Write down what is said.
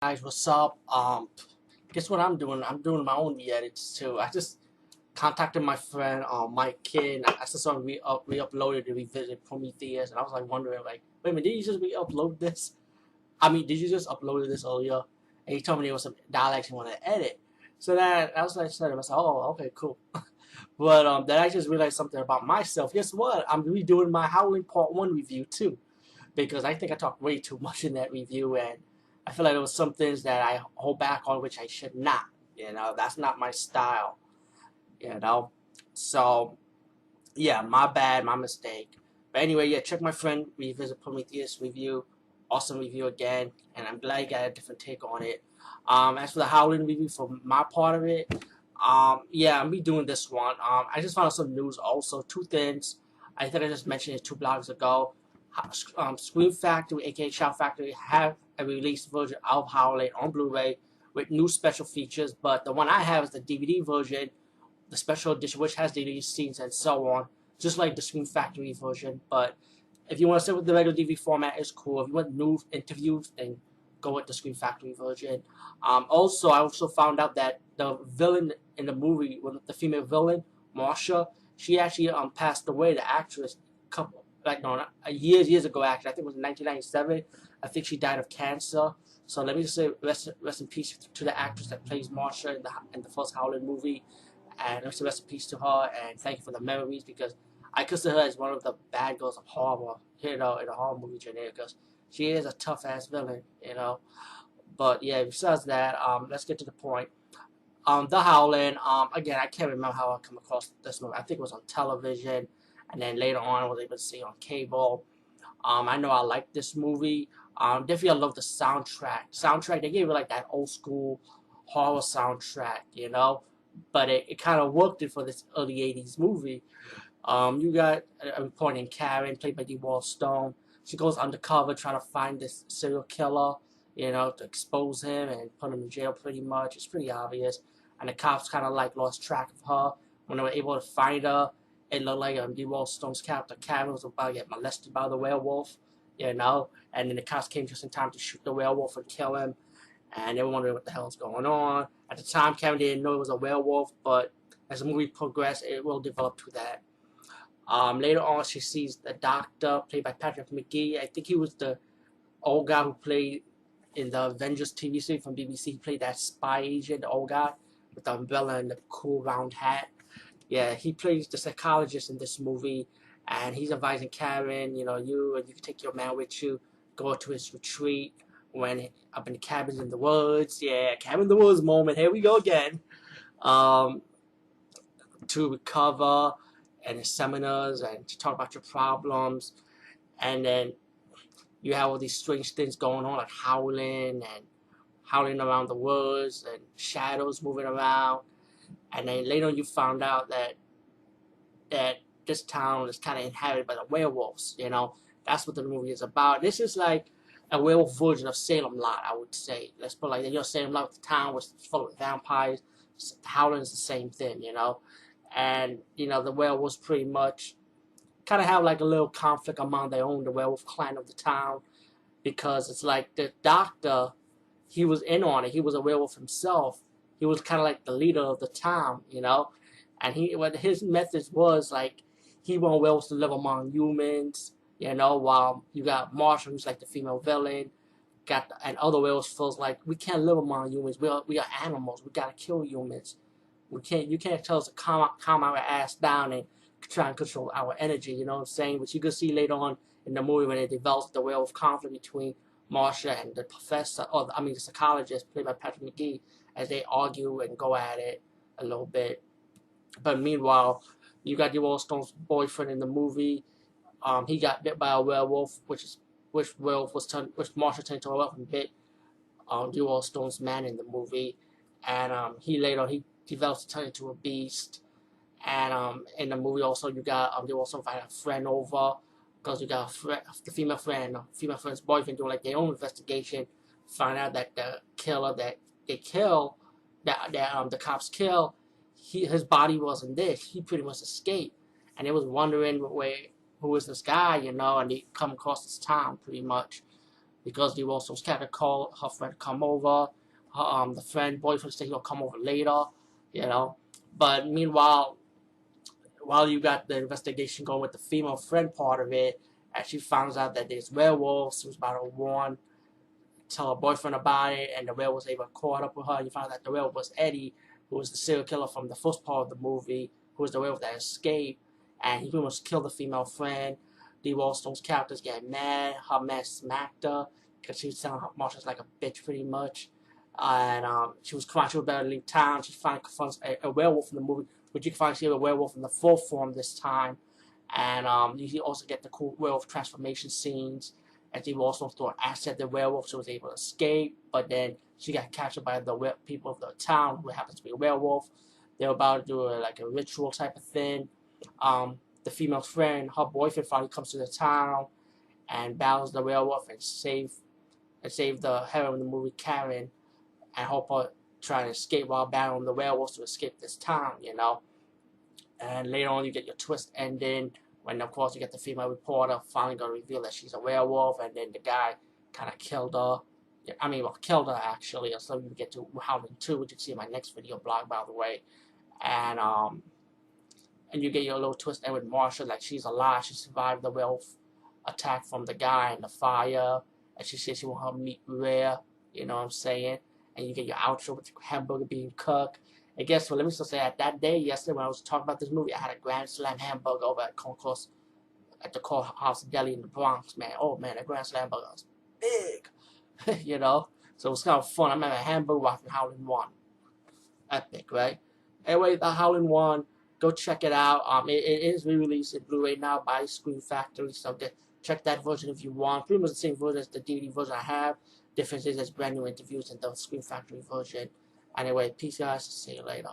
Guys, what's up? Guess what I'm doing? I'm doing my own edits too. I just contacted my friend, Mike Kid. I saw re-uploaded the revisit Prometheus, and I was like wondering, like, wait a minute, did you just re-upload this? I mean, did you just upload this earlier? And he told me there was some dialects he wanted to edit. So that I was like, I was like, oh, okay, cool. But then I just realized something about myself. Guess what? I'm redoing my Howling Part One review too, because I think I talked way too much in that review, and I feel like there was some things that I hold back on which I should not. That's not my style. You know, so yeah, my bad, my mistake. But anyway, yeah, check my friend Revisit Prometheus review. Awesome review again, and I'm glad you got a different take on it. As for the Howling review, for my part of it, yeah, I'm redoing this one. I just found out some news also. Two things. I think I just mentioned it 2 blogs ago. Scream Factory, aka Shout Factory, have a released version of Howling on Blu-ray with new special features, but the one I have is the DVD version, the special edition, which has deleted scenes and so on, just like the Scream Factory version. But if you want to sit with the regular DVD format, it's cool. If you want new interviews, then go with the Scream Factory version. Also, I also found out that the villain in the movie, the female villain, Marsha, she actually passed away. The actress, couple like no, years ago. Actually, I think it was in 1997. I think she died of cancer. So let me just say rest in peace to the actress that plays Marsha in the first Howling movie, and also rest in peace to her. And thank you for the memories, because I consider her as one of the bad girls of horror, in the horror movie genre, because she is a tough ass villain. But yeah, besides that, let's get to the point. The Howling. Again, I can't remember how I come across this movie. I think it was on television, and then later on I was able to see it on cable. I know I like this movie. Definitely I love the soundtrack. Soundtrack, they gave it like that old school horror soundtrack. But it kind of worked it for this early 80s movie. You got a reporter named Karen, played by Dewalt Stone. She goes undercover trying to find this serial killer, to expose him and put him in jail pretty much. It's pretty obvious. And the cops kind of like lost track of her. When they were able to find her, it looked like Dewalt Stone's character Karen was about to get molested by the werewolf. And then the cops came just in time to shoot the werewolf and kill him. And they were wondering what the hell was going on. At the time, Karen didn't know it was a werewolf, but as the movie progressed, it will develop to that. Later on, she sees the doctor, played by Patrick McGee. I think he was the old guy who played in the Avengers TV series from BBC. He played that spy agent, the old guy with the umbrella and the cool round hat. Yeah, he plays the psychologist in this movie, and he's advising Karen, you can take your man with you, go to his retreat when up in the cabins in the woods. Yeah, cabin in the woods moment. Here we go again. Um, to recover and his seminars and to talk about your problems. And then you have all these strange things going on, like howling around the woods and shadows moving around. And then later on you found out that this town is kind of inhabited by the werewolves. That's what the movie is about. This is like a werewolf version of Salem Lot, I would say. Let's put it like that. Salem Lot, the town was full of vampires. Howling is the same thing. And the werewolves pretty much kind of have like a little conflict among their own, the werewolf clan of the town, because it's like the doctor, he was in on it. He was a werewolf himself. He was kind of like the leader of the town. And what his methods was like, he wanted werewolves to live among humans. While you got Marshall, who's like the female villain, and other werewolves feels like we can't live among humans. We are animals. We gotta kill humans. You can't tell us to calm our ass down and try and control our energy. You know what I'm saying? Which you can see later on in the movie when it develops the werewolf conflict between Marsha and the professor, the psychologist played by Patrick McGee, as they argue and go at it a little bit. But meanwhile, you got Dewalt Stone's boyfriend in the movie. He got bit by a werewolf, which Marsha turned into a werewolf and bit Dewalt Stone's man in the movie, and he develops to turn into a beast. And in the movie also you got they also invite a friend over, because you got the female friend and the female friend's boyfriend doing like their own investigation, find out that the killer that they kill, that the cops kill, his body wasn't this. He pretty much escaped, and they was wondering who is this guy, and they come across this town pretty much. because the Wilson's character called her friend come over. The friend boyfriend said he'll come over later, you know. But meanwhile, while you got the investigation going with the female friend part of it, and she finds out that there's werewolves, she was about to warn, tell her boyfriend about it, and the werewolf was able to caught up with her. You find out that the werewolf was Eddie, who was the serial killer from the first part of the movie, who was the werewolf that escaped, and he pretty much killed the female friend. The Wallstone's characters get mad. Her man smacked her because she was telling her Marsha's like a bitch pretty much. And she was crying. She was about to leave town. She finally confronts a werewolf in the movie, but you can finally see a werewolf in the full form this time. And you also get the cool werewolf transformation scenes. And she also threw an axe at the werewolf. She was able to escape, but then she got captured by the people of the town, who happens to be a werewolf. They were about to do like a ritual type of thing. The female friend, her boyfriend, finally comes to the town and battles the werewolf and save the heroine of the movie, Karen, and help her try to escape while battling the werewolves to escape this town, you know. And later on, you get your twist ending when, of course, you get the female reporter finally going to reveal that she's a werewolf, and then the guy kind of killed her. I mean, well, killed her actually. So you get to Howling 2, which you can see in my next video blog, by the way. And you get your little twist end with Marsha, like she's alive. She survived the werewolf attack from the guy in the fire, and she says she want her meat rare. You know what I'm saying? And you get your outro with the hamburger being cooked. And guess what? Let me just say, at that day, yesterday, when I was talking about this movie, I had a Grand Slam hamburger over at Concourse, at the Courthouse Deli in the Bronx, man. Oh, man, that Grand Slam burger was big, you know? So it was kind of fun. I'm having a hamburger watching Howling 1. Epic, right? Anyway, the Howling 1, go check it out. It is re-released in Blu-ray now by Scream Factory, so check that version if you want. Pretty much the same version as the DVD version I have. Difference is there's brand new interviews in the Scream Factory version. Anyway, peace guys. See you later.